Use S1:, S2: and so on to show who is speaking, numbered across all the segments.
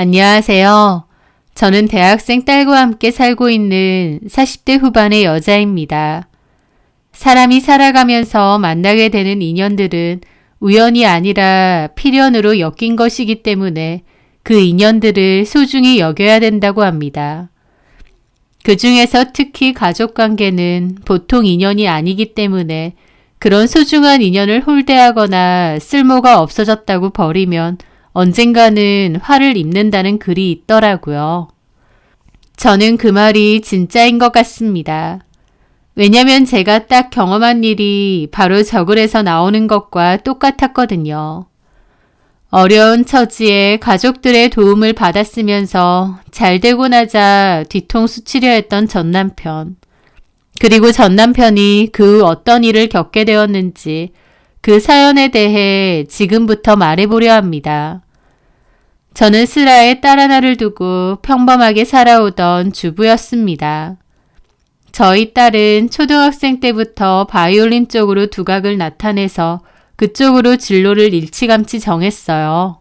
S1: 안녕하세요. 저는 대학생 딸과 함께 살고 있는 40대 후반의 여자입니다. 사람이 살아가면서 만나게 되는 인연들은 우연이 아니라 필연으로 엮인 것이기 때문에 그 인연들을 소중히 여겨야 된다고 합니다. 그 중에서 특히 가족관계는 보통 인연이 아니기 때문에 그런 소중한 인연을 홀대하거나 쓸모가 없어졌다고 버리면 언젠가는 화를 입는다는 글이 있더라고요. 저는 그 말이 진짜인 것 같습니다. 왜냐면 제가 딱 경험한 일이 바로 저 글에서 나오는 것과 똑같았거든요. 어려운 처지에 가족들의 도움을 받았으면서 잘 되고 나자 뒤통수 치려 했던 전 남편. 그리고 전 남편이 그 어떤 일을 겪게 되었는지 그 사연에 대해 지금부터 말해보려 합니다. 저는 슬하에 딸 하나를 두고 평범하게 살아오던 주부였습니다. 저희 딸은 초등학생 때부터 바이올린 쪽으로 두각을 나타내서 그쪽으로 진로를 일찌감치 정했어요.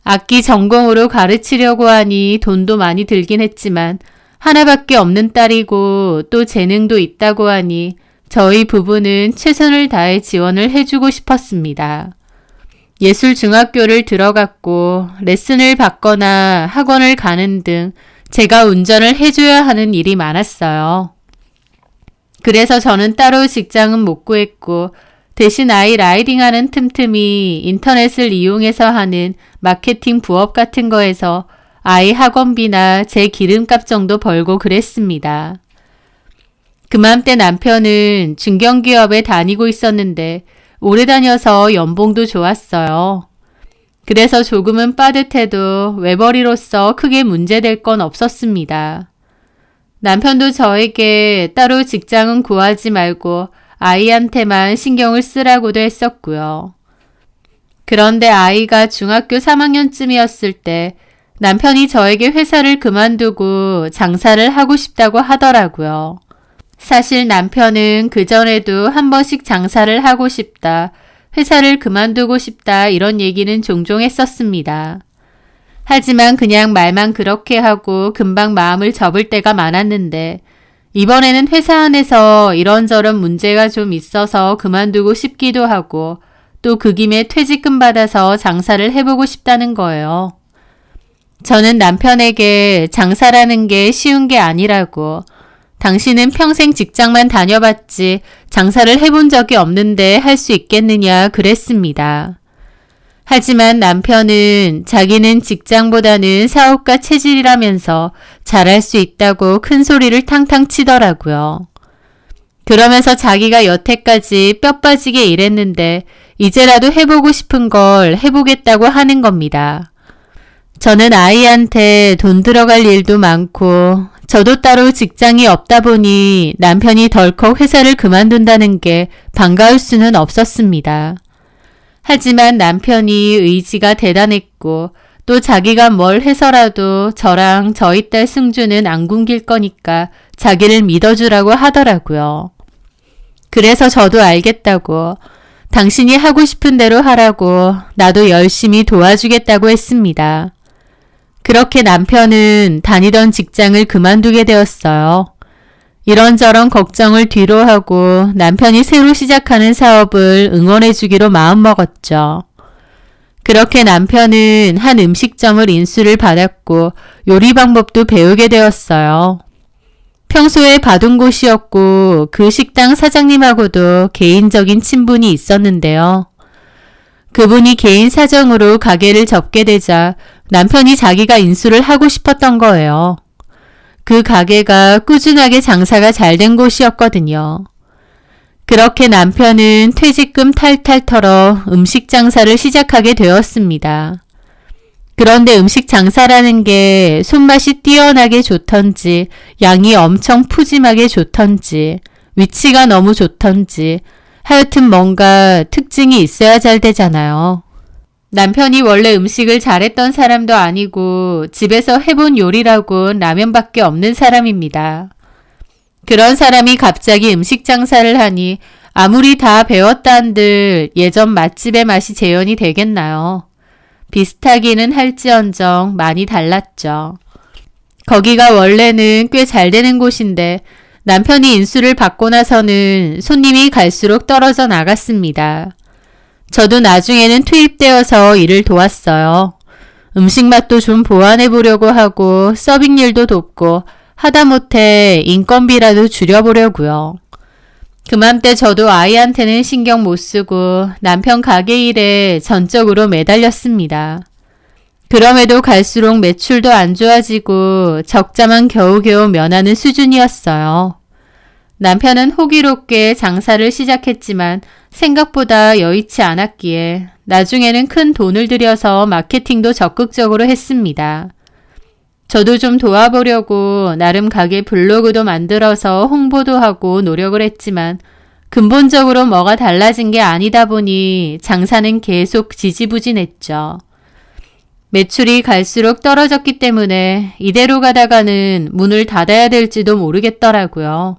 S1: 악기 전공으로 가르치려고 하니 돈도 많이 들긴 했지만 하나밖에 없는 딸이고 또 재능도 있다고 하니 저희 부부는 최선을 다해 지원을 해주고 싶었습니다. 예술중학교를 들어갔고 레슨을 받거나 학원을 가는 등 제가 운전을 해줘야 하는 일이 많았어요. 그래서 저는 따로 직장은 못 구했고 대신 아이 라이딩하는 틈틈이 인터넷을 이용해서 하는 마케팅 부업 같은 거에서 아이 학원비나 제 기름값 정도 벌고 그랬습니다. 그맘때 남편은 중견기업에 다니고 있었는데 오래 다녀서 연봉도 좋았어요. 그래서 조금은 빠듯해도 외벌이로서 크게 문제될 건 없었습니다. 남편도 저에게 따로 직장은 구하지 말고 아이한테만 신경을 쓰라고도 했었고요. 그런데 아이가 중학교 3학년쯤이었을 때 남편이 저에게 회사를 그만두고 장사를 하고 싶다고 하더라고요. 사실 남편은 그전에도 한 번씩 장사를 하고 싶다, 회사를 그만두고 싶다 이런 얘기는 종종 했었습니다. 하지만 그냥 말만 그렇게 하고 금방 마음을 접을 때가 많았는데 이번에는 회사 안에서 이런저런 문제가 좀 있어서 그만두고 싶기도 하고 또 그 김에 퇴직금 받아서 장사를 해보고 싶다는 거예요. 저는 남편에게 장사라는 게 쉬운 게 아니라고, 당신은 평생 직장만 다녀봤지 장사를 해본 적이 없는데 할 수 있겠느냐 그랬습니다. 하지만 남편은 자기는 직장보다는 사업가 체질이라면서 잘할 수 있다고 큰 소리를 탕탕 치더라고요. 그러면서 자기가 여태까지 뼈 빠지게 일했는데 이제라도 해보고 싶은 걸 해보겠다고 하는 겁니다. 저는 아이한테 돈 들어갈 일도 많고 저도 따로 직장이 없다 보니 남편이 덜컥 회사를 그만둔다는 게 반가울 수는 없었습니다. 하지만 남편이 의지가 대단했고 또 자기가 뭘 해서라도 저랑 저희 딸 승주는 안 굶길 거니까 자기를 믿어주라고 하더라고요. 그래서 저도 알겠다고, 당신이 하고 싶은 대로 하라고 나도 열심히 도와주겠다고 했습니다. 그렇게 남편은 다니던 직장을 그만두게 되었어요. 이런저런 걱정을 뒤로 하고 남편이 새로 시작하는 사업을 응원해주기로 마음먹었죠. 그렇게 남편은 한 음식점을 인수를 받았고 요리 방법도 배우게 되었어요. 평소에 봐둔 곳이었고 그 식당 사장님하고도 개인적인 친분이 있었는데요. 그분이 개인 사정으로 가게를 접게 되자 남편이 자기가 인수를 하고 싶었던 거예요. 그 가게가 꾸준하게 장사가 잘 된 곳이었거든요. 그렇게 남편은 퇴직금 탈탈 털어 음식 장사를 시작하게 되었습니다. 그런데 음식 장사라는 게 손맛이 뛰어나게 좋던지 양이 엄청 푸짐하게 좋던지 위치가 너무 좋던지 하여튼 뭔가 특징이 있어야 잘 되잖아요. 남편이 원래 음식을 잘했던 사람도 아니고 집에서 해본 요리라곤 라면밖에 없는 사람입니다. 그런 사람이 갑자기 음식 장사를 하니 아무리 다 배웠다 한들 예전 맛집의 맛이 재현이 되겠나요? 비슷하기는 할지언정 많이 달랐죠. 거기가 원래는 꽤 잘 되는 곳인데 남편이 인수를 받고 나서는 손님이 갈수록 떨어져 나갔습니다. 저도 나중에는 투입되어서 일을 도왔어요. 음식 맛도 좀 보완해 보려고 하고 서빙 일도 돕고 하다못해 인건비라도 줄여보려고요. 그맘때 저도 아이한테는 신경 못 쓰고 남편 가게 일에 전적으로 매달렸습니다. 그럼에도 갈수록 매출도 안 좋아지고 적자만 겨우겨우 면하는 수준이었어요. 남편은 호기롭게 장사를 시작했지만 생각보다 여의치 않았기에 나중에는 큰 돈을 들여서 마케팅도 적극적으로 했습니다. 저도 좀 도와보려고 나름 가게 블로그도 만들어서 홍보도 하고 노력을 했지만 근본적으로 뭐가 달라진 게 아니다 보니 장사는 계속 지지부진했죠. 매출이 갈수록 떨어졌기 때문에 이대로 가다가는 문을 닫아야 될지도 모르겠더라고요.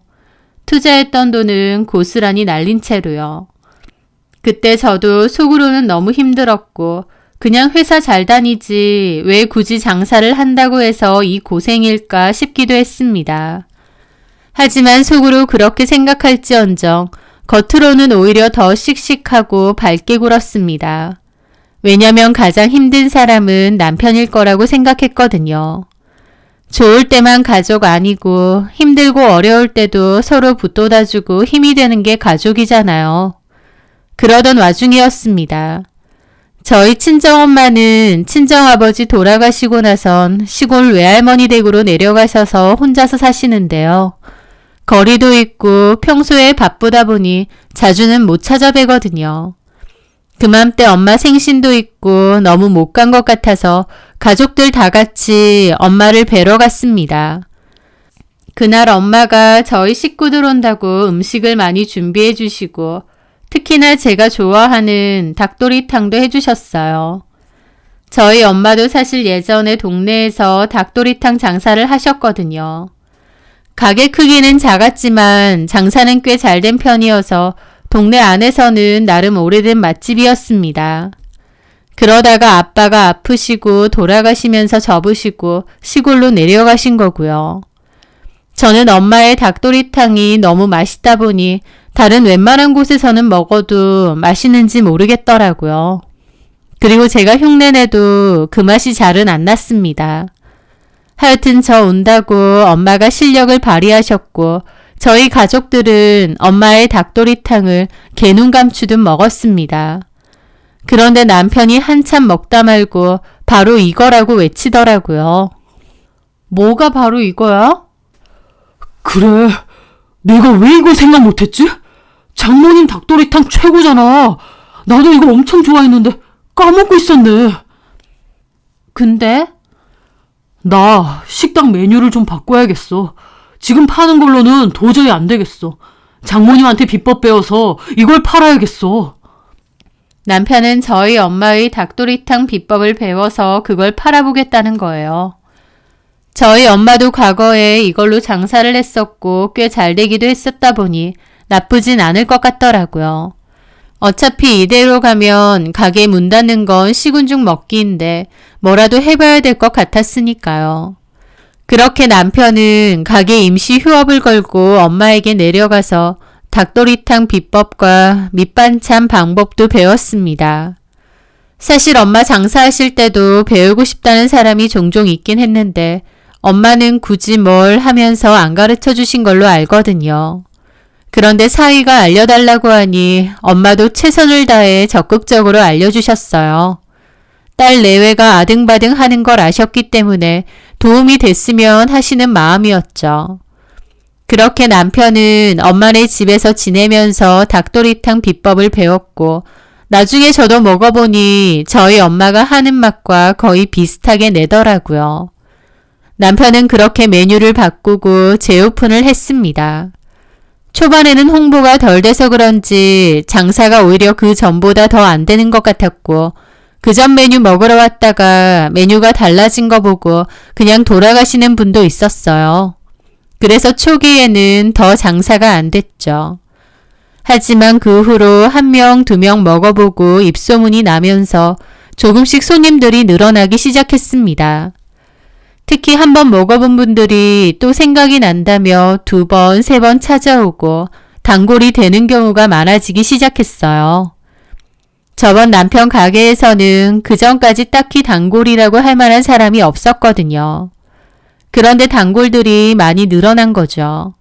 S1: 투자했던 돈은 고스란히 날린 채로요. 그때 저도 속으로는 너무 힘들었고 그냥 회사 잘 다니지 왜 굳이 장사를 한다고 해서 이 고생일까 싶기도 했습니다. 하지만 속으로 그렇게 생각할지언정 겉으로는 오히려 더 씩씩하고 밝게 굴었습니다. 왜냐면 가장 힘든 사람은 남편일 거라고 생각했거든요. 좋을 때만 가족 아니고 힘들고 어려울 때도 서로 붙돋아주고 힘이 되는 게 가족이잖아요. 그러던 와중이었습니다. 저희 친정엄마는 친정아버지 돌아가시고 나선 시골 외할머니 댁으로 내려가셔서 혼자서 사시는데요. 거리도 있고 평소에 바쁘다 보니 자주는 못 찾아뵈거든요. 그맘때 엄마 생신도 있고 너무 못 간 것 같아서 가족들 다 같이 엄마를 뵈러 갔습니다. 그날 엄마가 저희 식구들 온다고 음식을 많이 준비해 주시고 특히나 제가 좋아하는 닭도리탕도 해주셨어요. 저희 엄마도 사실 예전에 동네에서 닭도리탕 장사를 하셨거든요. 가게 크기는 작았지만 장사는 꽤 잘 된 편이어서 동네 안에서는 나름 오래된 맛집이었습니다. 그러다가 아빠가 아프시고 돌아가시면서 접으시고 시골로 내려가신 거고요. 저는 엄마의 닭도리탕이 너무 맛있다 보니 다른 웬만한 곳에서는 먹어도 맛있는지 모르겠더라고요. 그리고 제가 흉내내도 그 맛이 잘은 안 났습니다. 하여튼 저 온다고 엄마가 실력을 발휘하셨고 저희 가족들은 엄마의 닭도리탕을 개눈 감추듯 먹었습니다. 그런데 남편이 한참 먹다 말고 바로 이거라고 외치더라고요. 뭐가 바로 이거야?
S2: 그래, 내가 왜 이걸 생각 못했지? 장모님 닭도리탕 최고잖아. 나도 이거 엄청 좋아했는데 까먹고 있었네.
S1: 근데?
S2: 나 식당 메뉴를 좀 바꿔야겠어. 지금 파는 걸로는 도저히 안 되겠어. 장모님한테 비법 배워서 이걸 팔아야겠어.
S1: 남편은 저희 엄마의 닭도리탕 비법을 배워서 그걸 팔아보겠다는 거예요. 저희 엄마도 과거에 이걸로 장사를 했었고 꽤 잘 되기도 했었다 보니 나쁘진 않을 것 같더라고요. 어차피 이대로 가면 가게 문 닫는 건 시군중 먹기인데 뭐라도 해봐야 될 것 같았으니까요. 그렇게 남편은 가게 임시 휴업을 걸고 엄마에게 내려가서 닭도리탕 비법과 밑반찬 방법도 배웠습니다. 사실 엄마 장사하실 때도 배우고 싶다는 사람이 종종 있긴 했는데 엄마는 굳이 뭘 하면서 안 가르쳐 주신 걸로 알거든요. 그런데 사위가 알려달라고 하니 엄마도 최선을 다해 적극적으로 알려주셨어요. 딸 내외가 아등바등 하는 걸 아셨기 때문에 도움이 됐으면 하시는 마음이었죠. 그렇게 남편은 엄마네 집에서 지내면서 닭도리탕 비법을 배웠고 나중에 저도 먹어보니 저희 엄마가 하는 맛과 거의 비슷하게 내더라고요. 남편은 그렇게 메뉴를 바꾸고 재오픈을 했습니다. 초반에는 홍보가 덜 돼서 그런지 장사가 오히려 그 전보다 더 안 되는 것 같았고 그 전 메뉴 먹으러 왔다가 메뉴가 달라진 거 보고 그냥 돌아가시는 분도 있었어요. 그래서 초기에는 더 장사가 안 됐죠. 하지만 그 후로 1명, 2명 먹어보고 입소문이 나면서 조금씩 손님들이 늘어나기 시작했습니다. 특히 한 번 먹어본 분들이 또 생각이 난다며 2번, 3번 찾아오고 단골이 되는 경우가 많아지기 시작했어요. 저번 남편 가게에서는 그전까지 딱히 단골이라고 할 만한 사람이 없었거든요. 그런데 단골들이 많이 늘어난 거죠.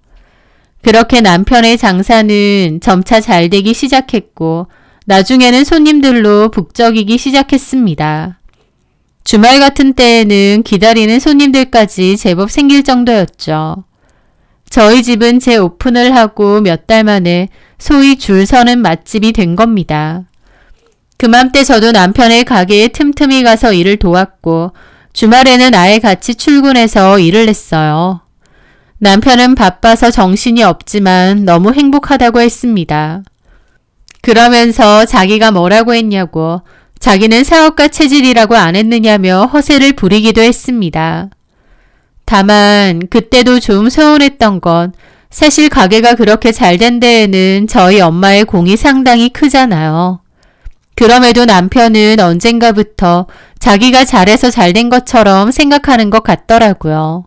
S1: 그렇게 남편의 장사는 점차 잘 되기 시작했고 나중에는 손님들로 북적이기 시작했습니다. 주말 같은 때에는 기다리는 손님들까지 제법 생길 정도였죠. 저희 집은 재오픈을 하고 몇 달 만에 소위 줄 서는 맛집이 된 겁니다. 그맘때 저도 남편의 가게에 틈틈이 가서 일을 도왔고 주말에는 아예 같이 출근해서 일을 했어요. 남편은 바빠서 정신이 없지만 너무 행복하다고 했습니다. 그러면서 자기가 뭐라고 했냐고 자기는 사업가 체질이라고 안 했느냐며 허세를 부리기도 했습니다. 다만 그때도 좀 서운했던 건 사실 가게가 그렇게 잘 된 데에는 저희 엄마의 공이 상당히 크잖아요. 그럼에도 남편은 언젠가부터 자기가 잘해서 잘 된 것처럼 생각하는 것 같더라고요.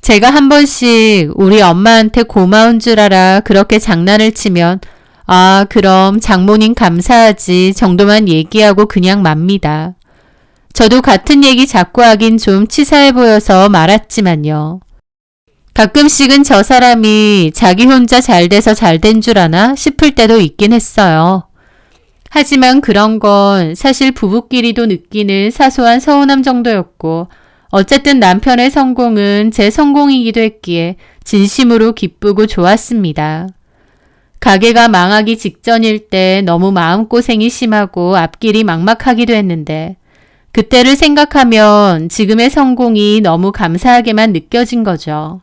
S1: 제가 한 번씩 우리 엄마한테 고마운 줄 알아 그렇게 장난을 치면 아, 그럼 장모님 감사하지 정도만 얘기하고 그냥 맙니다. 저도 같은 얘기 자꾸 하긴 좀 치사해 보여서 말았지만요. 가끔씩은 저 사람이 자기 혼자 잘 돼서 잘 된 줄 아나 싶을 때도 있긴 했어요. 하지만 그런 건 사실 부부끼리도 느끼는 사소한 서운함 정도였고 어쨌든 남편의 성공은 제 성공이기도 했기에 진심으로 기쁘고 좋았습니다. 가게가 망하기 직전일 때 너무 마음고생이 심하고 앞길이 막막하기도 했는데 그때를 생각하면 지금의 성공이 너무 감사하게만 느껴진 거죠.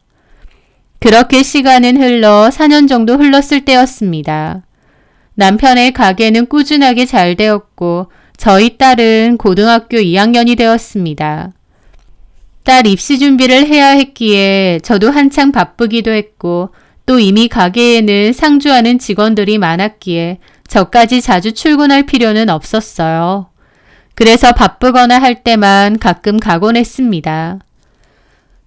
S1: 그렇게 시간은 흘러 4년 정도 흘렀을 때였습니다. 남편의 가게는 꾸준하게 잘 되었고 저희 딸은 고등학교 2학년이 되었습니다. 딸 입시 준비를 해야 했기에 저도 한창 바쁘기도 했고 또 이미 가게에는 상주하는 직원들이 많았기에 저까지 자주 출근할 필요는 없었어요. 그래서 바쁘거나 할 때만 가끔 가곤 했습니다.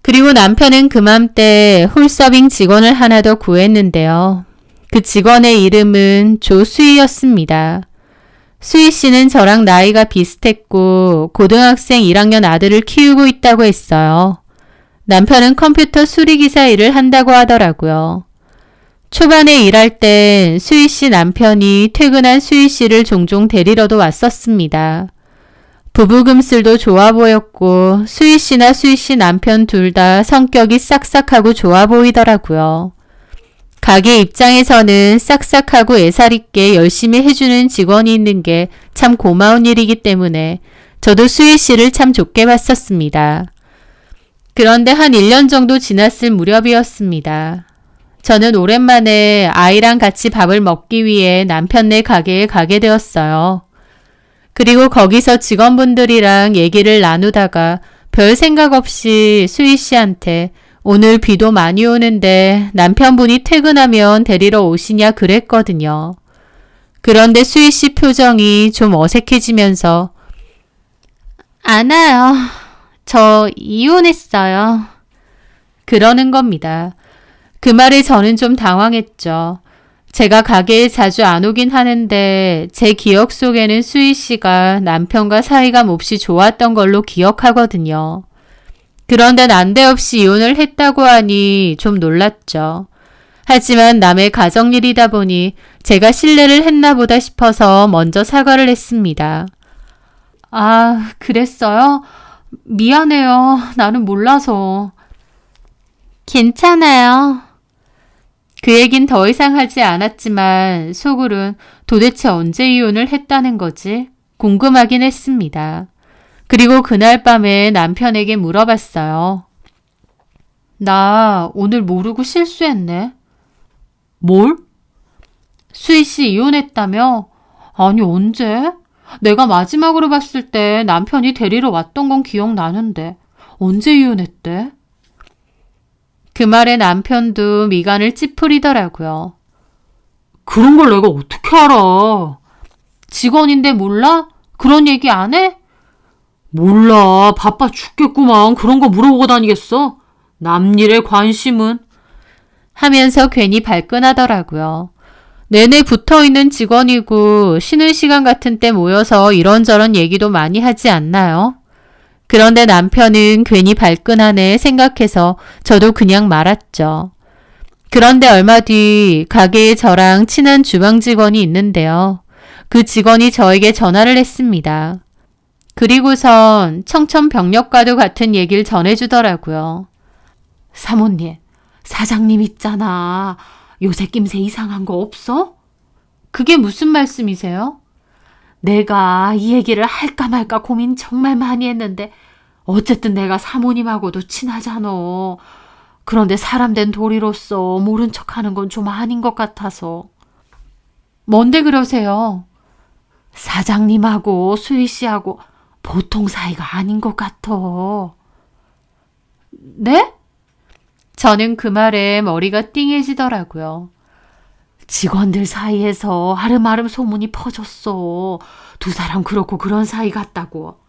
S1: 그리고 남편은 그맘때 홀서빙 직원을 하나 더 구했는데요. 그 직원의 이름은 조수희였습니다. 수희 씨는 저랑 나이가 비슷했고 고등학생 1학년 아들을 키우고 있다고 했어요. 남편은 컴퓨터 수리기사 일을 한다고 하더라고요. 초반에 일할 땐 수희 씨 남편이 퇴근한 수희 씨를 종종 데리러도 왔었습니다. 부부금슬도 좋아 보였고 수희 씨나 수희 씨 남편 둘 다 성격이 싹싹하고 좋아 보이더라고요. 가게 입장에서는 싹싹하고 애살 있게 열심히 해주는 직원이 있는 게 참 고마운 일이기 때문에 저도 수희 씨를 참 좋게 봤었습니다. 그런데 한 1년 정도 지났을 무렵이었습니다. 저는 오랜만에 아이랑 같이 밥을 먹기 위해 남편네 가게에 가게 되었어요. 그리고 거기서 직원분들이랑 얘기를 나누다가 별 생각 없이 수희 씨한테 오늘 비도 많이 오는데 남편분이 퇴근하면 데리러 오시냐 그랬거든요. 그런데 수희 씨 표정이 좀 어색해지면서 안 와요. 저 이혼했어요. 그러는 겁니다. 그 말에 저는 좀 당황했죠. 제가 가게에 자주 안 오긴 하는데 제 기억 속에는 수희 씨가 남편과 사이가 몹시 좋았던 걸로 기억하거든요. 그런데 난데없이 이혼을 했다고 하니 좀 놀랐죠. 하지만 남의 가정일이다 보니 제가 실례를 했나 보다 싶어서 먼저 사과를 했습니다. 아, 그랬어요? 미안해요. 나는 몰라서. 괜찮아요. 그 얘긴 더 이상 하지 않았지만 속으론 도대체 언제 이혼을 했다는 거지? 궁금하긴 했습니다. 그리고 그날 밤에 남편에게 물어봤어요. 나 오늘 모르고 실수했네. 뭘? 수희 씨 이혼했다며? 아니 언제? 내가 마지막으로 봤을 때 남편이 데리러 왔던 건 기억나는데 언제 이혼했대? 그 말에 남편도 미간을 찌푸리더라고요. 그런 걸 내가 어떻게 알아? 직원인데 몰라? 그런 얘기 안 해?
S2: 몰라. 바빠 죽겠구만. 그런 거 물어보고 다니겠어? 남 일에 관심은.
S1: 하면서 괜히 발끈하더라고요. 내내 붙어있는 직원이고 쉬는 시간 같은 때 모여서 이런저런 얘기도 많이 하지 않나요? 그런데 남편은 괜히 발끈하네 생각해서 저도 그냥 말았죠. 그런데 얼마 뒤 가게에 저랑 친한 주방 직원이 있는데요. 그 직원이 저에게 전화를 했습니다. 그리고선 청천벽력과도 같은 얘기를 전해주더라고요. 사모님, 사장님 있잖아. 요새 낌새 이상한 거 없어? 그게 무슨 말씀이세요? 내가 이 얘기를 할까 말까 고민 정말 많이 했는데 어쨌든 내가 사모님하고도 친하잖아. 그런데 사람 된 도리로서 모른 척하는 건 좀 아닌 것 같아서. 뭔데 그러세요? 사장님하고 수희 씨하고 보통 사이가 아닌 것 같아. 네? 저는 그 말에 머리가 띵해지더라고요. 직원들 사이에서 하름하름 소문이 퍼졌어. 두 사람 그렇고 그런 사이 같다고.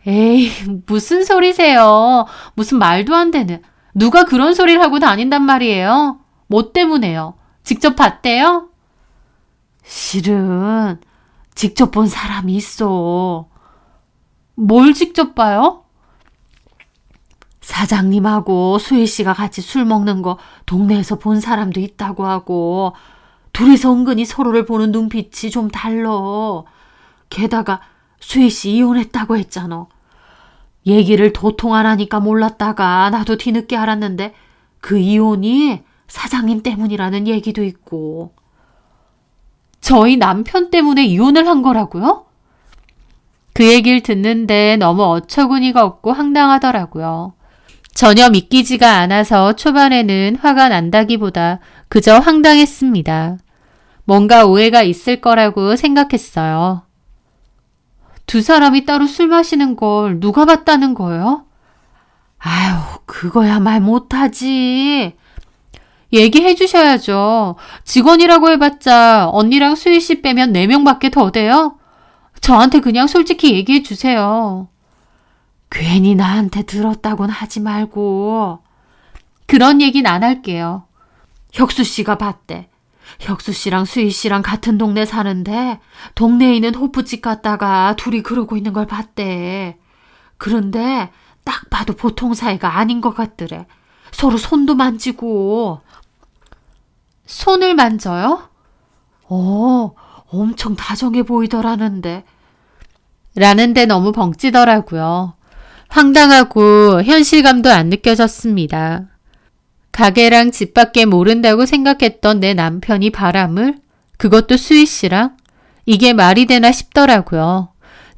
S1: 에이, 무슨 소리세요? 무슨 말도 안 되는. 누가 그런 소리를 하고 다닌단 말이에요? 뭐 때문에요? 직접 봤대요? 실은 직접 본 사람이 있어. 뭘 직접 봐요? 사장님하고 수희 씨가 같이 술 먹는 거 동네에서 본 사람도 있다고 하고 둘이서 은근히 서로를 보는 눈빛이 좀 달라. 게다가 수희 씨 이혼했다고 했잖아. 얘기를 도통 안 하니까 몰랐다가 나도 뒤늦게 알았는데 그 이혼이 사장님 때문이라는 얘기도 있고. 저희 남편 때문에 이혼을 한 거라고요? 그 얘기를 듣는데 너무 어처구니가 없고 황당하더라고요. 전혀 믿기지가 않아서 초반에는 화가 난다기보다 그저 황당했습니다. 뭔가 오해가 있을 거라고 생각했어요. 두 사람이 따로 술 마시는 걸 누가 봤다는 거예요? 아유, 그거야 말 못하지. 얘기해 주셔야죠. 직원이라고 해봤자 언니랑 수희 씨 빼면 4명밖에 더 돼요? 저한테 그냥 솔직히 얘기해 주세요. 괜히 나한테 들었다곤 하지 말고. 그런 얘기는 안 할게요. 혁수 씨가 봤대. 혁수 씨랑 수희 씨랑 같은 동네 사는데 동네에 있는 호프집 갔다가 둘이 그러고 있는 걸 봤대. 그런데 딱 봐도 보통 사이가 아닌 것 같더래. 서로 손도 만지고. 손을 만져요? 엄청 다정해 보이더라는데. 라는데 너무 벙찌더라고요. 황당하고 현실감도 안 느껴졌습니다. 가게랑 집 밖에 모른다고 생각했던 내 남편이 바람을? 그것도 수희 씨랑? 이게 말이 되나 싶더라고요.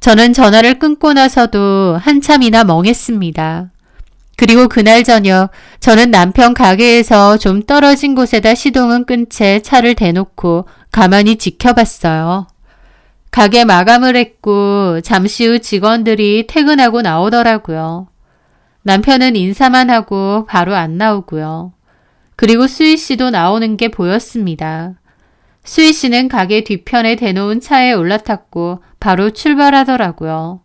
S1: 저는 전화를 끊고 나서도 한참이나 멍했습니다. 그리고 그날 저녁 저는 남편 가게에서 좀 떨어진 곳에다 시동은 끈 채 차를 대놓고 가만히 지켜봤어요. 가게 마감을 했고 잠시 후 직원들이 퇴근하고 나오더라고요. 남편은 인사만 하고 바로 안 나오고요. 그리고 수희 씨도 나오는 게 보였습니다. 수희 씨는 가게 뒤편에 대놓은 차에 올라탔고 바로 출발하더라고요.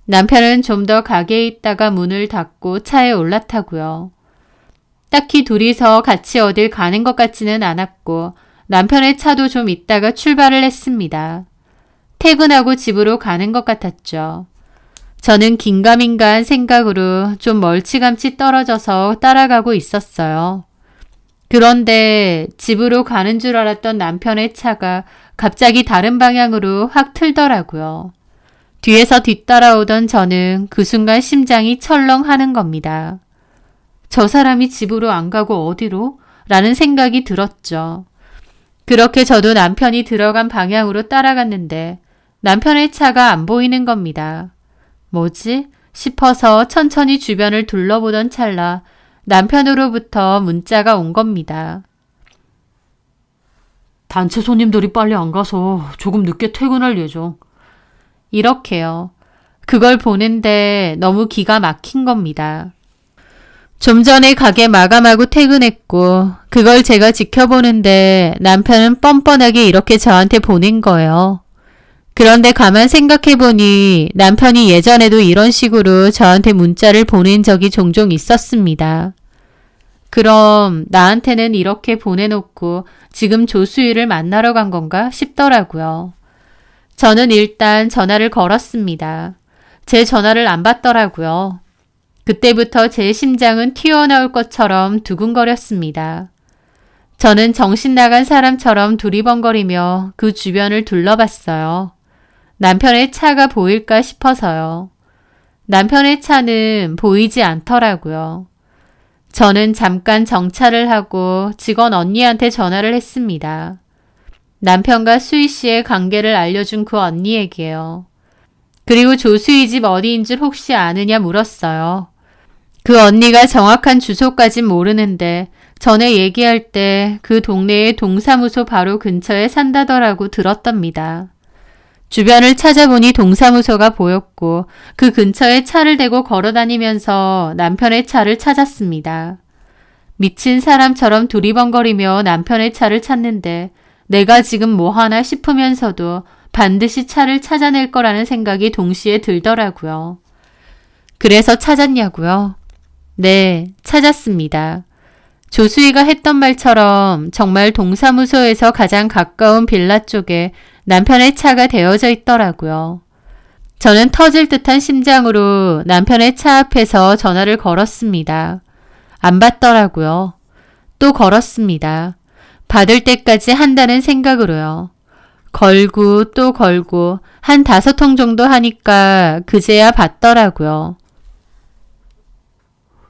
S1: 남편은 좀 더 가게에 있다가 문을 닫고 차에 올라타고요. 딱히 둘이서 같이 어딜 가는 것 같지는 않았고 남편의 차도 좀 있다가 출발을 했습니다. 퇴근하고 집으로 가는 것 같았죠. 저는 긴가민가한 생각으로 좀 멀찌감치 떨어져서 따라가고 있었어요. 그런데 집으로 가는 줄 알았던 남편의 차가 갑자기 다른 방향으로 확 틀더라고요. 뒤에서 뒤따라오던 저는 그 순간 심장이 철렁하는 겁니다. 저 사람이 집으로 안 가고 어디로? 라는 생각이 들었죠. 그렇게 저도 남편이 들어간 방향으로 따라갔는데 남편의 차가 안 보이는 겁니다. 뭐지? 싶어서 천천히 주변을 둘러보던 찰나 남편으로부터 문자가 온 겁니다.
S2: 단체 손님들이 빨리 안 가서 조금 늦게 퇴근할 예정.
S1: 이렇게요. 그걸 보는데 너무 기가 막힌 겁니다. 좀 전에 가게 마감하고 퇴근했고 그걸 제가 지켜보는데 남편은 뻔뻔하게 이렇게 저한테 보낸 거예요. 그런데 가만 생각해보니 남편이 예전에도 이런 식으로 저한테 문자를 보낸 적이 종종 있었습니다. 그럼 나한테는 이렇게 보내놓고 지금 조수희를 만나러 간 건가 싶더라고요. 저는 일단 전화를 걸었습니다. 제 전화를 안 받더라고요. 그때부터 제 심장은 튀어나올 것처럼 두근거렸습니다. 저는 정신 나간 사람처럼 두리번거리며 그 주변을 둘러봤어요. 남편의 차가 보일까 싶어서요. 남편의 차는 보이지 않더라고요. 저는 잠깐 정차를 하고 직원 언니한테 전화를 했습니다. 남편과 수희 씨의 관계를 알려준 그 언니에게요. 그리고 조수희 집 어디인 줄 혹시 아느냐 물었어요. 그 언니가 정확한 주소까진 모르는데 전에 얘기할 때 그 동네의 동사무소 바로 근처에 산다더라고 들었답니다. 주변을 찾아보니 동사무소가 보였고 그 근처에 차를 대고 걸어다니면서 남편의 차를 찾았습니다. 미친 사람처럼 두리번거리며 남편의 차를 찾는데 내가 지금 뭐 하나 싶으면서도 반드시 차를 찾아낼 거라는 생각이 동시에 들더라고요. 그래서 찾았냐고요? 네, 찾았습니다. 조수희가 했던 말처럼 정말 동사무소에서 가장 가까운 빌라 쪽에 남편의 차가 대여져 있더라고요. 저는 터질 듯한 심장으로 남편의 차 앞에서 전화를 걸었습니다. 안 받더라고요. 또 걸었습니다. 받을 때까지 한다는 생각으로요. 걸고 또 걸고 한 5통 정도 하니까 그제야 받더라고요.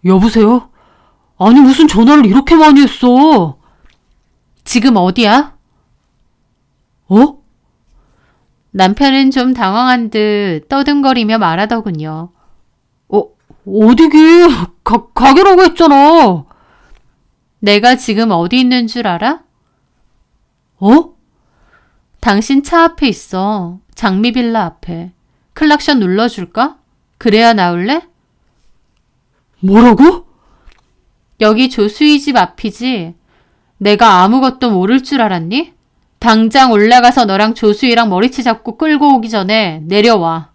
S2: 여보세요? 아니 무슨 전화를 이렇게 많이 했어?
S1: 지금 어디야?
S2: 어?
S1: 남편은 좀 당황한 듯 떠듬거리며 말하더군요.
S2: 어디기? 가게라고 했잖아.
S1: 내가 지금 어디 있는 줄 알아?
S2: 어?
S1: 당신 차 앞에 있어. 장미빌라 앞에. 클락션 눌러줄까? 그래야 나올래?
S2: 뭐라고?
S1: 여기 조수희 집 앞이지? 내가 아무것도 모를 줄 알았니? 당장 올라가서 너랑 조수희랑 머리채 잡고 끌고 오기 전에 내려와.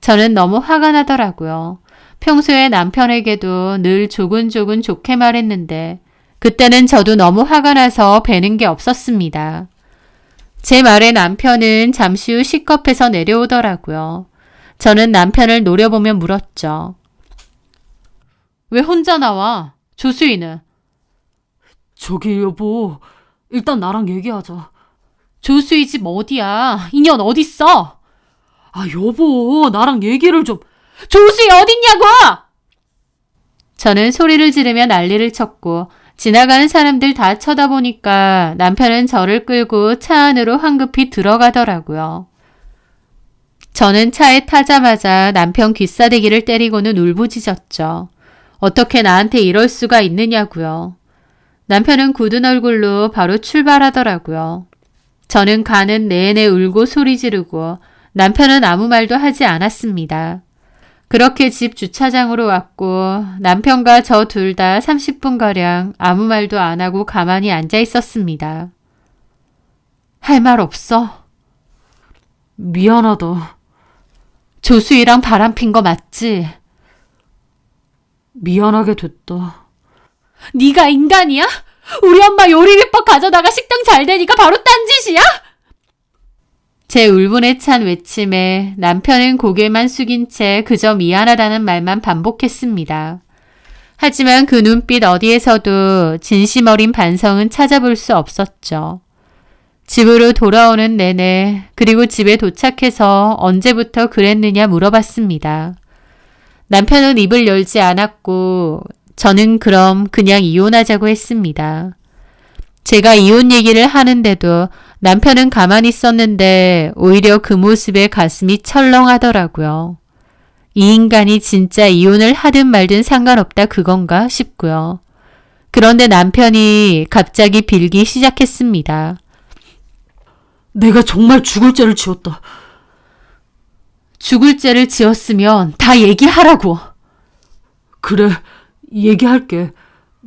S1: 저는 너무 화가 나더라고요. 평소에 남편에게도 늘 조근조근 좋게 말했는데 그때는 저도 너무 화가 나서 배는 게 없었습니다. 제 말에 남편은 잠시 후 C컵에서 내려오더라고요. 저는 남편을 노려보며 물었죠. 왜 혼자 나와? 조수희는?
S2: 저기 여보, 일단 나랑 얘기하자.
S1: 조수희 집 어디야? 인연 어딨어?
S2: 아 여보, 나랑 얘기를 좀.
S1: 조수희 어딨냐고! 저는 소리를 지르며 난리를 쳤고 지나가는 사람들 다 쳐다보니까 남편은 저를 끌고 차 안으로 황급히 들어가더라고요. 저는 차에 타자마자 남편 귀싸대기를 때리고는 울부짖었죠. 어떻게 나한테 이럴 수가 있느냐고요. 남편은 굳은 얼굴로 바로 출발하더라고요. 저는 가는 내내 울고 소리 지르고 남편은 아무 말도 하지 않았습니다. 그렇게 집 주차장으로 왔고 남편과 저 둘 다 30분가량 아무 말도 안 하고 가만히 앉아 있었습니다. 할 말 없어?
S2: 미안하다.
S1: 조수희랑 바람핀 거 맞지?
S2: 미안하게 됐다.
S1: 네가 인간이야? 우리 엄마 요리 비법 가져다가 식당 잘 되니까 바로 딴짓이야? 제 울분에 찬 외침에 남편은 고개만 숙인 채 그저 미안하다는 말만 반복했습니다. 하지만 그 눈빛 어디에서도 진심 어린 반성은 찾아볼 수 없었죠. 집으로 돌아오는 내내 그리고 집에 도착해서 언제부터 그랬느냐 물어봤습니다. 남편은 입을 열지 않았고 저는 그럼 그냥 이혼하자고 했습니다. 제가 이혼 얘기를 하는데도 남편은 가만히 있었는데 오히려 그 모습에 가슴이 철렁하더라고요. 이 인간이 진짜 이혼을 하든 말든 상관없다 그건가 싶고요. 그런데 남편이 갑자기 빌기 시작했습니다.
S2: 내가 정말 죽을 죄를 지었다.
S1: 죽을 죄를 지었으면 다 얘기하라고.
S2: 그래, 얘기할게.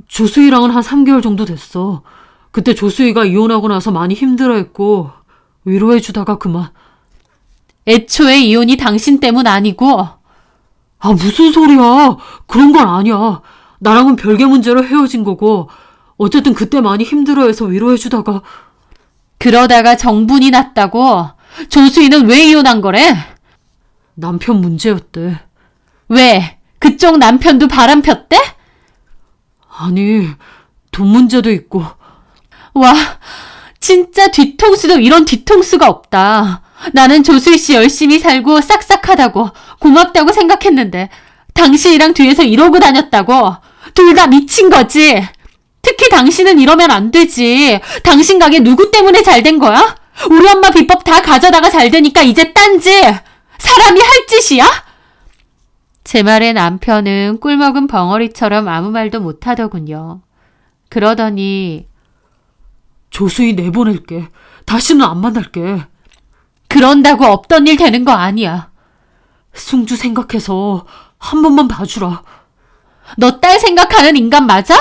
S2: 조수희랑은 한 3개월 정도 됐어. 그때 조수희가 이혼하고 나서 많이 힘들어했고 위로해주다가 그만.
S1: 애초에 이혼이 당신 때문 아니고
S2: 아, 무슨 소리야. 그런 건 아니야. 나랑은 별개 문제로 헤어진 거고 어쨌든 그때 많이 힘들어해서 위로해주다가.
S1: 그러다가 정분이 났다고? 조수희는 왜 이혼한 거래?
S2: 남편 문제였대.
S1: 왜? 그쪽 남편도 바람 폈대?
S2: 아니, 돈 문제도 있고.
S1: 와, 진짜 뒤통수도 이런 뒤통수가 없다. 나는 조수희 씨 열심히 살고 싹싹하다고 고맙다고 생각했는데 당신이랑 뒤에서 이러고 다녔다고. 둘 다 미친 거지. 특히 당신은 이러면 안 되지. 당신 가게 누구 때문에 잘 된 거야? 우리 엄마 비법 다 가져다가 잘 되니까 이제 딴지. 사람이 할 짓이야? 제 말에 남편은 꿀먹은 벙어리처럼 아무 말도 못하더군요. 그러더니
S2: 조수희 내보낼게. 다시는 안 만날게.
S1: 그런다고 없던 일 되는 거 아니야.
S2: 승주 생각해서 한 번만 봐주라.
S1: 너 딸 생각하는 인간 맞아?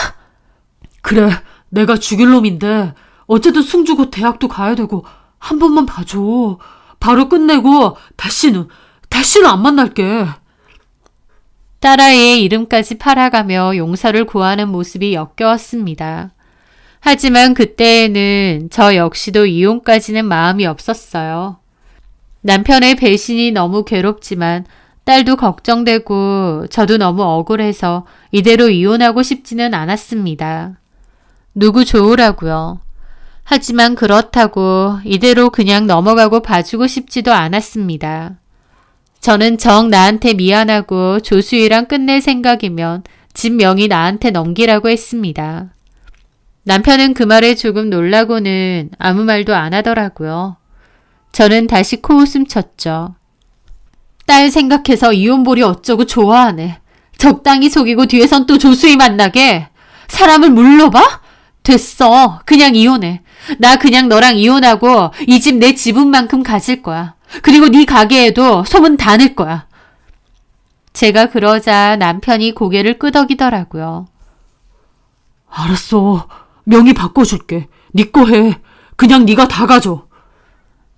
S2: 그래, 내가 죽일 놈인데 어쨌든 승주 곧 대학도 가야 되고 한 번만 봐줘. 바로 끝내고 다시는 안 만날게.
S1: 딸아이의 이름까지 팔아가며 용서를 구하는 모습이 역겨웠습니다. 하지만 그때에는 저 역시도 이혼까지는 마음이 없었어요. 남편의 배신이 너무 괴롭지만 딸도 걱정되고 저도 너무 억울해서 이대로 이혼하고 싶지는 않았습니다. 누구 좋으라고요. 하지만 그렇다고 이대로 그냥 넘어가고 봐주고 싶지도 않았습니다. 저는 정 나한테 미안하고 조수희랑 끝낼 생각이면 집 명의 나한테 넘기라고 했습니다. 남편은 그 말에 조금 놀라고는 아무 말도 안 하더라고요. 저는 다시 코웃음 쳤죠. 딸 생각해서 이혼보리 어쩌고 좋아하네. 적당히 속이고 뒤에선 또 조수희 만나게. 사람을 물러봐? 됐어. 그냥 이혼해. 나 그냥 너랑 이혼하고 이 집 내 지분만큼 가질 거야. 그리고 네 가게에도 소문 다 낼 거야. 제가 그러자 남편이 고개를 끄덕이더라고요.
S2: 알았어. 명의 바꿔줄게. 네 거 해. 그냥 네가 다 가져.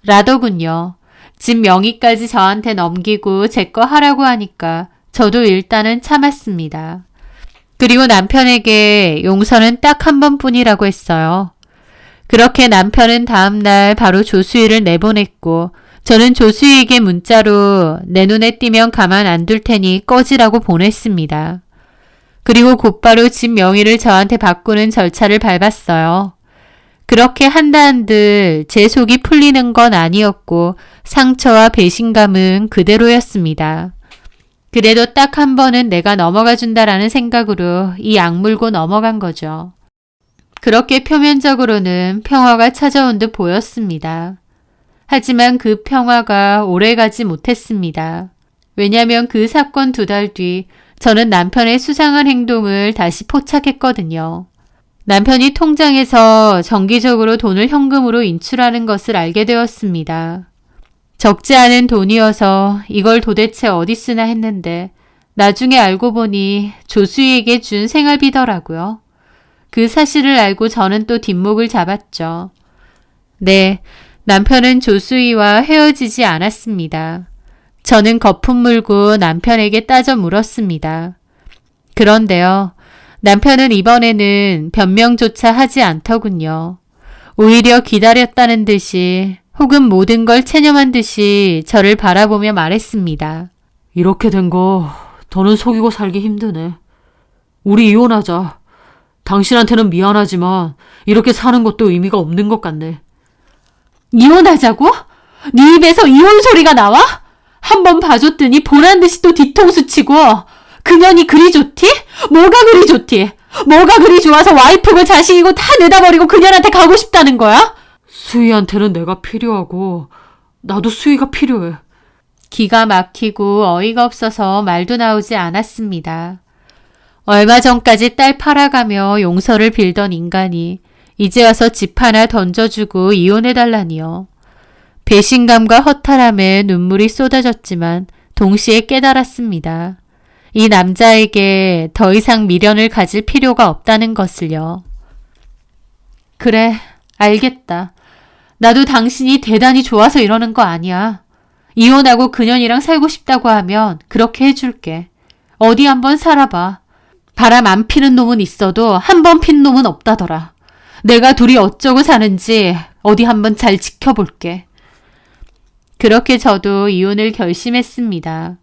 S1: 라더군요. 집 명의까지 저한테 넘기고 제 거 하라고 하니까 저도 일단은 참았습니다. 그리고 남편에게 용서는 딱 한 번뿐이라고 했어요. 그렇게 남편은 다음날 바로 조수희를 내보냈고 저는 조수희에게 문자로 내 눈에 띄면 가만 안 둘 테니 꺼지라고 보냈습니다. 그리고 곧바로 집 명의를 저한테 바꾸는 절차를 밟았어요. 그렇게 한다 한들 제 속이 풀리는 건 아니었고 상처와 배신감은 그대로였습니다. 그래도 딱 한 번은 내가 넘어가 준다라는 생각으로 이 악물고 넘어간 거죠. 그렇게 표면적으로는 평화가 찾아온 듯 보였습니다. 하지만 그 평화가 오래가지 못했습니다. 왜냐하면 그 사건 2달 뒤 저는 남편의 수상한 행동을 다시 포착했거든요. 남편이 통장에서 정기적으로 돈을 현금으로 인출하는 것을 알게 되었습니다. 적지 않은 돈이어서 이걸 도대체 어디 쓰나 했는데 나중에 알고 보니 조수희에게 준 생활비더라고요. 그 사실을 알고 저는 또 뒷목을 잡았죠. 네, 남편은 조수희와 헤어지지 않았습니다. 저는 거품 물고 남편에게 따져 물었습니다. 그런데요, 남편은 이번에는 변명조차 하지 않더군요. 오히려 기다렸다는 듯이 혹은 모든 걸 체념한 듯이 저를 바라보며 말했습니다.
S2: 이렇게 된 거 더는 속이고 살기 힘드네. 우리 이혼하자. 당신한테는 미안하지만 이렇게 사는 것도 의미가 없는 것 같네.
S1: 이혼하자고? 네 입에서 이혼 소리가 나와? 한 번 봐줬더니 보란듯이 또 뒤통수 치고 그년이 그리 좋디? 뭐가 그리 좋디? 뭐가 그리 좋아서 와이프고 자식이고 다 내다버리고 그년한테 가고 싶다는 거야?
S2: 수희한테는 내가 필요하고 나도 수희가 필요해.
S1: 기가 막히고 어이가 없어서 말도 나오지 않았습니다. 얼마 전까지 딸 팔아가며 용서를 빌던 인간이 이제 와서 집 하나 던져주고 이혼해달라니요. 배신감과 허탈함에 눈물이 쏟아졌지만 동시에 깨달았습니다. 이 남자에게 더 이상 미련을 가질 필요가 없다는 것을요. 그래, 알겠다. 나도 당신이 대단히 좋아서 이러는 거 아니야. 이혼하고 그년이랑 살고 싶다고 하면 그렇게 해줄게. 어디 한번 살아봐. 바람 안 피는 놈은 있어도 한 번 핀 놈은 없다더라. 내가 둘이 어쩌고 사는지 어디 한번 잘 지켜볼게. 그렇게 저도 이혼을 결심했습니다.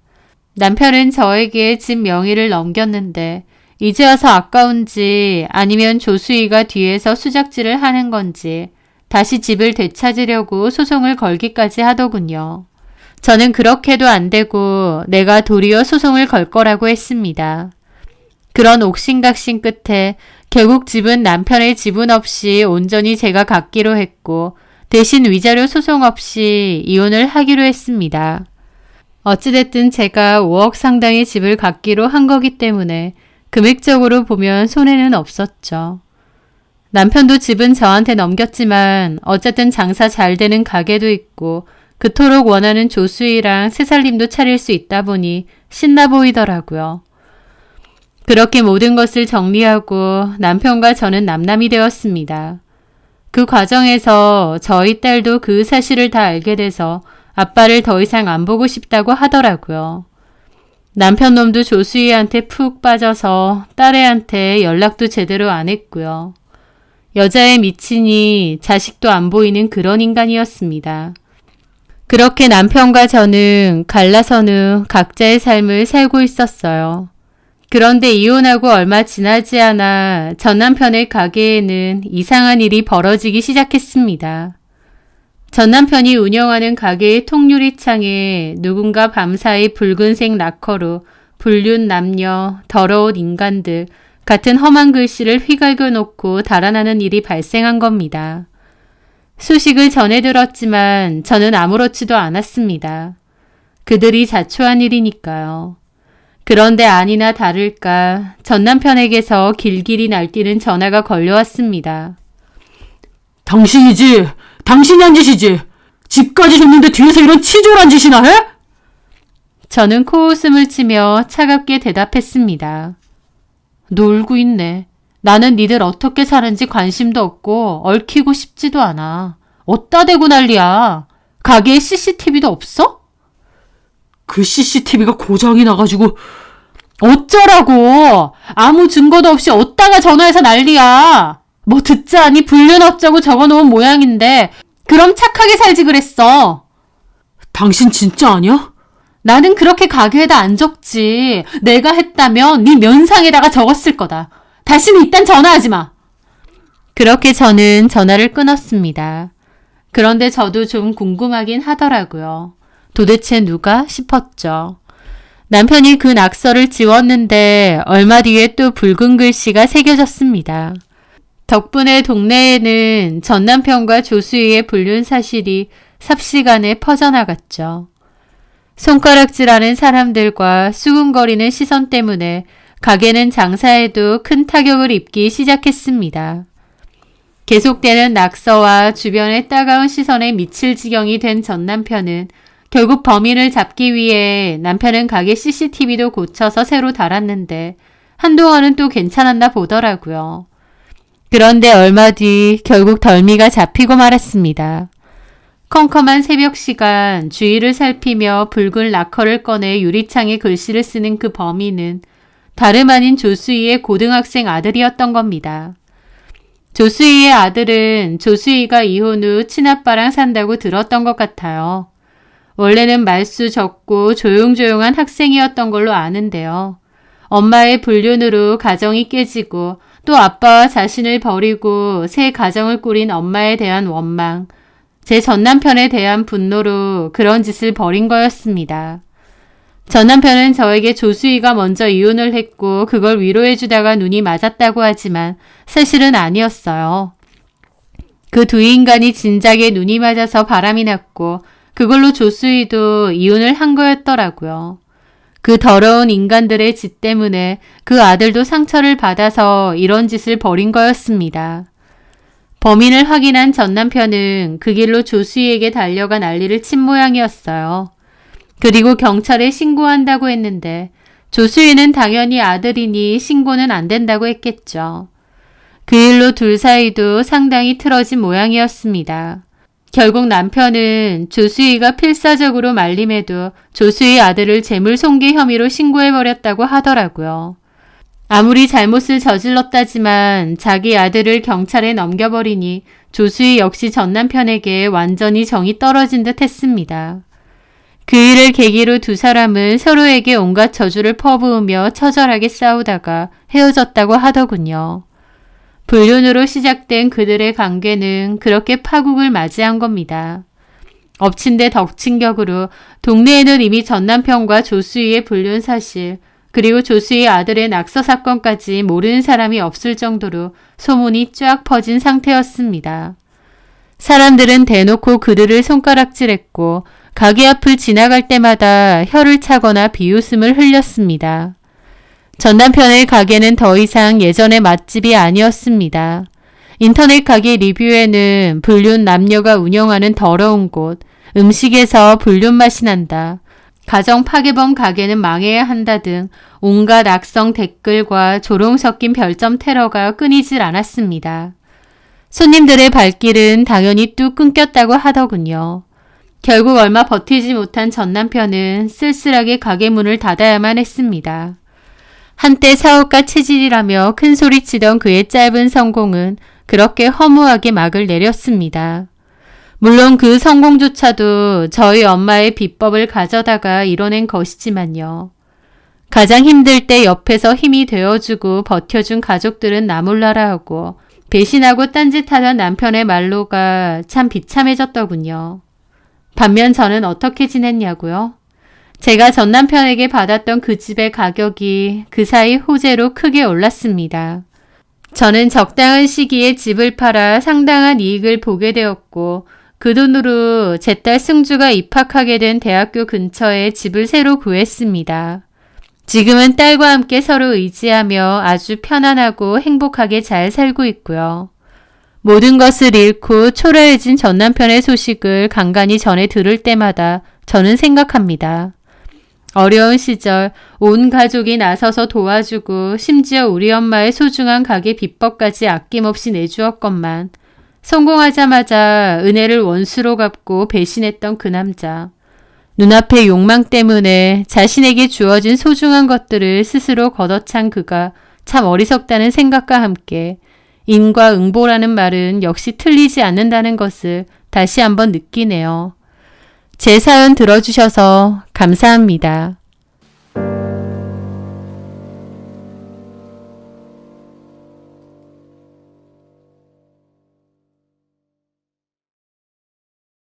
S1: 남편은 저에게 집 명의를 넘겼는데 이제 와서 아까운지 아니면 조수희가 뒤에서 수작질을 하는 건지 다시 집을 되찾으려고 소송을 걸기까지 하더군요. 저는 그렇게도 안 되고 내가 도리어 소송을 걸 거라고 했습니다. 그런 옥신각신 끝에 결국 집은 남편의 지분 없이 온전히 제가 갖기로 했고 대신 위자료 소송 없이 이혼을 하기로 했습니다. 어찌됐든 제가 5억 상당의 집을 갖기로 한 거기 때문에 금액적으로 보면 손해는 없었죠. 남편도 집은 저한테 넘겼지만 어쨌든 장사 잘 되는 가게도 있고 그토록 원하는 조수희랑 새살림도 차릴 수 있다 보니 신나 보이더라고요. 그렇게 모든 것을 정리하고 남편과 저는 남남이 되었습니다. 그 과정에서 저희 딸도 그 사실을 다 알게 돼서 아빠를 더 이상 안 보고 싶다고 하더라고요. 남편 놈도 조수희한테 푹 빠져서 딸애한테 연락도 제대로 안 했고요. 여자에 미치니 자식도 안 보이는 그런 인간이었습니다. 그렇게 남편과 저는 갈라선 후 각자의 삶을 살고 있었어요. 그런데 이혼하고 얼마 지나지 않아 전 남편의 가게에는 이상한 일이 벌어지기 시작했습니다. 전 남편이 운영하는 가게의 통유리창에 누군가 밤사이 붉은색 락커로 불륜 남녀, 더러운 인간들 같은 험한 글씨를 휘갈겨 놓고 달아나는 일이 발생한 겁니다. 소식을 전해 들었지만 저는 아무렇지도 않았습니다. 그들이 자초한 일이니까요. 그런데 아니나 다를까 전 남편에게서 길길이 날뛰는 전화가 걸려왔습니다.
S2: 당신이지? 당신이 한 짓이지? 집까지 줬는데 뒤에서 이런 치졸한 짓이나 해?
S1: 저는 코웃음을 치며 차갑게 대답했습니다. 놀고 있네. 나는 니들 어떻게 사는지 관심도 없고 얽히고 싶지도 않아. 어따 대고 난리야. 가게에 CCTV도 없어?
S2: 그 CCTV가 고장이 나가지고
S1: 어쩌라고. 아무 증거도 없이 어따가 전화해서 난리야. 뭐 듣자니 불륜 어쩌고 적어놓은 모양인데 그럼 착하게 살지 그랬어.
S2: 당신 진짜 아니야?
S1: 나는 그렇게 가게에다 안 적지. 내가 했다면 네 면상에다가 적었을 거다. 다시는 이딴 전화하지 마. 그렇게 저는 전화를 끊었습니다. 그런데 저도 좀 궁금하긴 하더라고요. 도대체 누가 싶었죠. 남편이 그 낙서를 지웠는데 얼마 뒤에 또 붉은 글씨가 새겨졌습니다. 덕분에 동네에는 전 남편과 조수희의 불륜 사실이 삽시간에 퍼져나갔죠. 손가락질하는 사람들과 수군거리는 시선 때문에 가게는 장사에도 큰 타격을 입기 시작했습니다. 계속되는 낙서와 주변의 따가운 시선에 미칠 지경이 된 전 남편은 결국 범인을 잡기 위해 남편은 가게 CCTV도 고쳐서 새로 달았는데 한동안은 또 괜찮았나 보더라고요. 그런데 얼마 뒤 결국 덜미가 잡히고 말았습니다. 컴컴한 새벽 시간 주위를 살피며 붉은 락커를 꺼내 유리창에 글씨를 쓰는 그 범인은 다름 아닌 조수희의 고등학생 아들이었던 겁니다. 조수희의 아들은 조수희가 이혼 후 친아빠랑 산다고 들었던 것 같아요. 원래는 말수 적고 조용조용한 학생이었던 걸로 아는데요. 엄마의 불륜으로 가정이 깨지고 또 아빠와 자신을 버리고 새 가정을 꾸린 엄마에 대한 원망, 제 전남편에 대한 분노로 그런 짓을 벌인 거였습니다. 전남편은 저에게 조수희가 먼저 이혼을 했고 그걸 위로해주다가 눈이 맞았다고 하지만 사실은 아니었어요. 그 두 인간이 진작에 눈이 맞아서 바람이 났고 그걸로 조수희도 이혼을 한 거였더라고요. 그 더러운 인간들의 짓 때문에 그 아들도 상처를 받아서 이런 짓을 벌인 거였습니다. 범인을 확인한 전 남편은 그 길로 조수희에게 달려가 난리를 친 모양이었어요. 그리고 경찰에 신고한다고 했는데 조수희는 당연히 아들이니 신고는 안 된다고 했겠죠. 그 일로 둘 사이도 상당히 틀어진 모양이었습니다. 결국 남편은 조수희가 필사적으로 말림해도 조수희 아들을 재물손괴 혐의로 신고해버렸다고 하더라고요. 아무리 잘못을 저질렀다지만 자기 아들을 경찰에 넘겨버리니 조수희 역시 전 남편에게 완전히 정이 떨어진 듯 했습니다. 그 일을 계기로 두 사람은 서로에게 온갖 저주를 퍼부으며 처절하게 싸우다가 헤어졌다고 하더군요. 불륜으로 시작된 그들의 관계는 그렇게 파국을 맞이한 겁니다. 엎친 데 덮친 격으로 동네에는 이미 전 남편과 조수희의 불륜 사실, 그리고 조수희 아들의 낙서 사건까지 모르는 사람이 없을 정도로 소문이 쫙 퍼진 상태였습니다. 사람들은 대놓고 그들을 손가락질했고 가게 앞을 지나갈 때마다 혀를 차거나 비웃음을 흘렸습니다. 전 남편의 가게는 더 이상 예전의 맛집이 아니었습니다. 인터넷 가게 리뷰에는 불륜 남녀가 운영하는 더러운 곳, 음식에서 불륜 맛이 난다, 가정 파괴범 가게는 망해야 한다 등 온갖 악성 댓글과 조롱 섞인 별점 테러가 끊이질 않았습니다. 손님들의 발길은 당연히 뚝 끊겼다고 하더군요. 결국 얼마 버티지 못한 전 남편은 쓸쓸하게 가게 문을 닫아야만 했습니다. 한때 사업가 체질이라며 큰 소리치던 그의 짧은 성공은 그렇게 허무하게 막을 내렸습니다. 물론 그 성공조차도 저희 엄마의 비법을 가져다가 이뤄낸 것이지만요. 가장 힘들 때 옆에서 힘이 되어주고 버텨준 가족들은 나몰라라 하고 배신하고 딴짓하던 남편의 말로가 참 비참해졌더군요. 반면 저는 어떻게 지냈냐고요? 제가 전 남편에게 받았던 그 집의 가격이 그 사이 호재로 크게 올랐습니다. 저는 적당한 시기에 집을 팔아 상당한 이익을 보게 되었고 그 돈으로 제 딸 승주가 입학하게 된 대학교 근처에 집을 새로 구했습니다. 지금은 딸과 함께 서로 의지하며 아주 편안하고 행복하게 잘 살고 있고요. 모든 것을 잃고 초라해진 전 남편의 소식을 간간히 전해 들을 때마다 저는 생각합니다. 어려운 시절 온 가족이 나서서 도와주고 심지어 우리 엄마의 소중한 가게 비법까지 아낌없이 내주었건만 성공하자마자 은혜를 원수로 갚고 배신했던 그 남자. 눈앞의 욕망 때문에 자신에게 주어진 소중한 것들을 스스로 걷어찬 그가 참 어리석다는 생각과 함께 인과응보라는 말은 역시 틀리지 않는다는 것을 다시 한번 느끼네요. 제 사연 들어주셔서 감사합니다.